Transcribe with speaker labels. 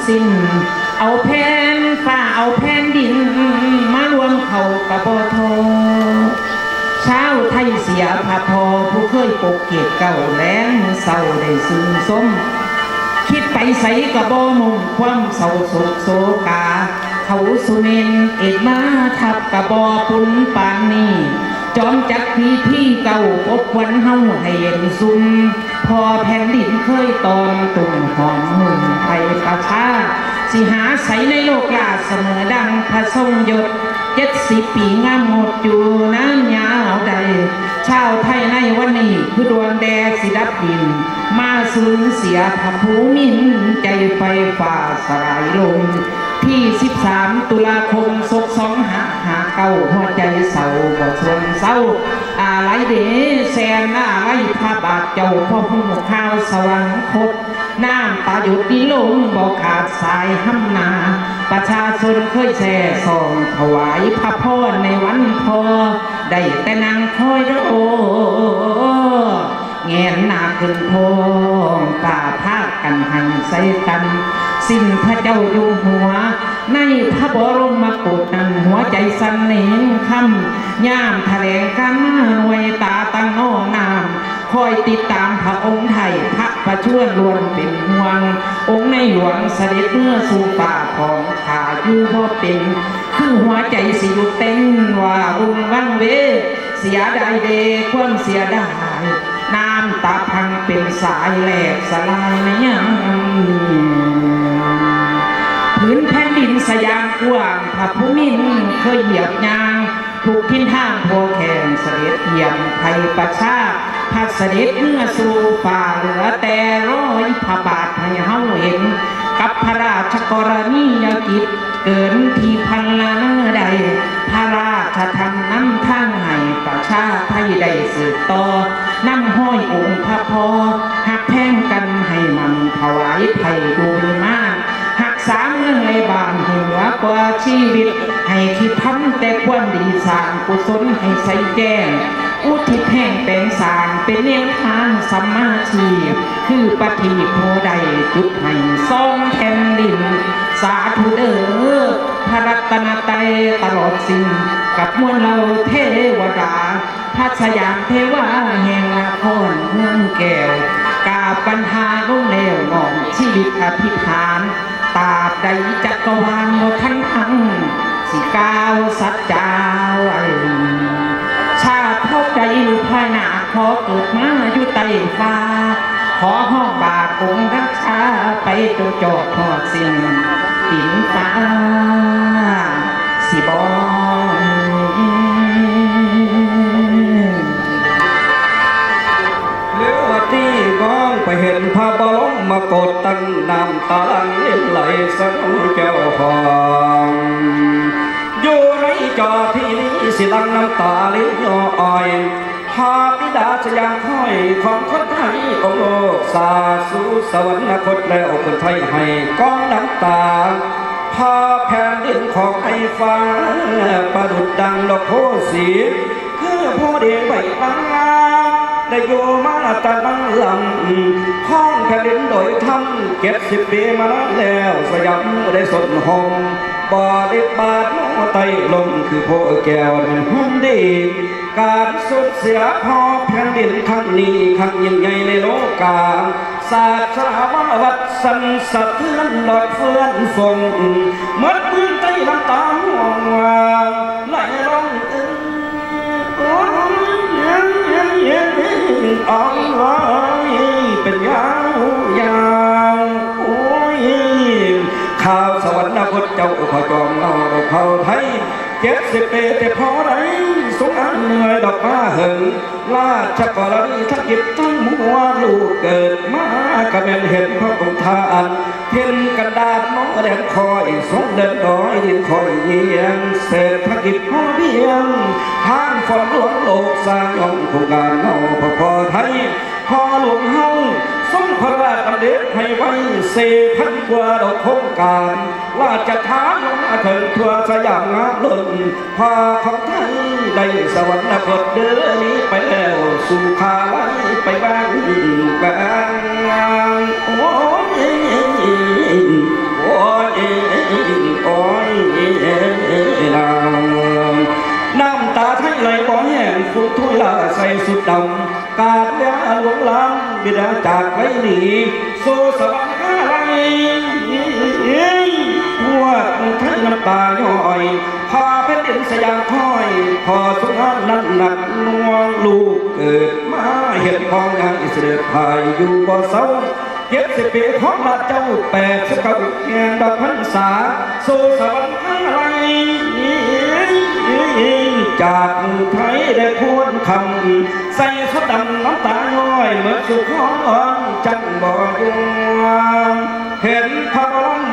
Speaker 1: สิ้นเอาแผ่นฟ้าเอาแผ่นดินมารวมเขากับบ่ทอชาวไทยเสียพาพอผู้เคยปกเกตเก่าแล้งเศร้าได้ซึมสมคิดไปใส่กับบ่มุงความเศร้าโศกโศกาเขาสุเมนเอกมาทับกับบ่ปุนปานนี้จอมจักพีที่เก่าอบวันเฮาให้เย็นซุ่มพอแผ่นดินเคยตอนตุ่มหอมหุ่นไทยประชาสิหาใสในโลกลาเสมอดังพระทรงยศ70 ปีงามหมดอยู่น้ำยาวใดชาวไทยในวันนี้คือดวงแดดสิดับดินมาสูญเสียพระภูมินใจไฟฝ่าสลายลงที่13 ตุลาคม2559หัวใจเศร้าบ่ชวนเศร้าอะไรเดแสนอะไรพระบาทเจ้าพ่อผู้ข้าวสวรรคตน้ำตาหยุดดีลงบ่ขาดสายห้ำนาประชาชนเคยแช่ส่องถวายพระพรในวันพอได้แต่นางคอยรอแงนหน้าขึ้นโพงป่าพากันหันใส่กันสิ้นพระเจ้าอยู่หัวในพระบรมโกศนั้นหัวใจสั่นเหน่งคำย่ามแถลงกันไว้ตาตั้งโน่นามคอยติดตามพระองค์ไทยพระประชวรล้วนเป็นห่วงองค์ในหลวงเสด็จเมื่อสู่ป่าของข้าอยู่บ่เป็นคือหัวใจสิหยุดเต้นว่ารุ่งวังเวเสียดายเดความเสียดายน้ำตาพังเป็นสายแหลกสลายในยังพื้นแผ่นดินสยามกว้างพระภูมินเคยเหยียบยางถูกทิ้นทางโพแขนเสด็จเยี่ยมไทยประชาพัดเสด็จเมื่อสู่ฝ่าเหลือแต่ร้อยพระบาทให้เฮาเห็นกับพระราชกรณียกิจเกินที่พันละใดพระราชทำน้ำทางให้ประชาไทยได้สืบต่อนำห้อยองค์พระพอหักแพ่งกันให้มันถวายไผ่ดูมากหักสามเรื่องในบ้านเหนือกว่าชีวิตให้คิดทำแต่ความดีสร้างกุศลให้ใส่แจ้งอุทิศแห่งเป็นสร้างเป็นแนวทางสัมมาชีพคือปฏิโพใดจุดให้ทรงแผ่นดินสาธุเด้อพระรัตนตรัยตลอดสิ้นกับมวลเราเทวดาพระสยามเทวาแห่งนครเมืองแก้วกาปัญหาลงแล้วน้องชีวิตอธิษฐานตาใดจักรวาลโมทันทังสิกาวสัจจาไว้ชาติเท่าใดหรือภายหน้าขอเกิดมาอยู่ใต้ฟ้าขอห้องบาทองค์รักษาไปจนจบทอดสิ้นดินฟ้าสิบอน
Speaker 2: เลือที่มองไปเห็นพระบรมโกศตั้งน้ำตาไหลสังเจ้าของอยู่ในจอที่นี้สิลังน้ำตาลิ้นย้อยพาบิดาสยามห้อยของคนไทยองค์โลกสาสู่สวรรคตแล้วคนไทยให้ก้องน้ำตาพาแผ่นดินของไอ้ฟ้าประดุจดังดอกโพสีคือผู้เดียงใบบังได้โยมาตะบังลำห้องแผ่นดินโดยทำ70 ปีมาแล้วสยามได้สดหงบ่ได้บาดน้อไตลงคือโพแก้วนั้นหุ่นดีการสุดเสียพอแผ่นดินครั้งนี้ครั้งยิ่งใหญ่ในโลกาศาสตราวัดสันสะเทือนหลอดเฟื่อนฟงมัดพื้นใต้ลำตาห่วงวางไหลร้องอ่อนร้อยเป็นยาวยาวโอ้ยข่าวสวรรคตเจ้าขอจอมเราเผ่าไทย70 ปีแต่พอไรสงอันเหนื่อยดอกมาหึงราชกรณีทักิจทั้งมัวลูกเกิดมากระเบนเห็นพระองค์ทานเห็นกระดาษน้องแดงคอยสงเดินดอยดินคอยเยียงเศรษฐกิจพอเพียงทางฝนหลวงโลกสร้างองค์โครงการเฮาพอไทยพอหลวงเฮาทรงพระราชดำเนินให้ไว้4,000 กว่าดอกโครงการราชทานลงมาถึงทั่วสยามงามล้นพาของไทยได้สวรรคตเดินนี้ไปแล้วสู่คาไว้ไปบ้างโอ้ยโอ้ บิดาจากไว้หนีสู่สวรรค์อะไรพวกท่านน้ำตาย่อยพาแผ่นดินสยามค่อยพอสุขนั้นหนักหน่วงลูกเกิดมาเห็นพ้องยังอิสระพายอยู่บ่เศร้า70 ปีของราชเจ้า89แห่งดอกพรรษาสู่สวรรค์อะไรจากไทยได้พูดคำใส่สุดดำน้ำตาย้อยเมื่อสุขอ่อนจังบ่ดวงเห็นพระบรม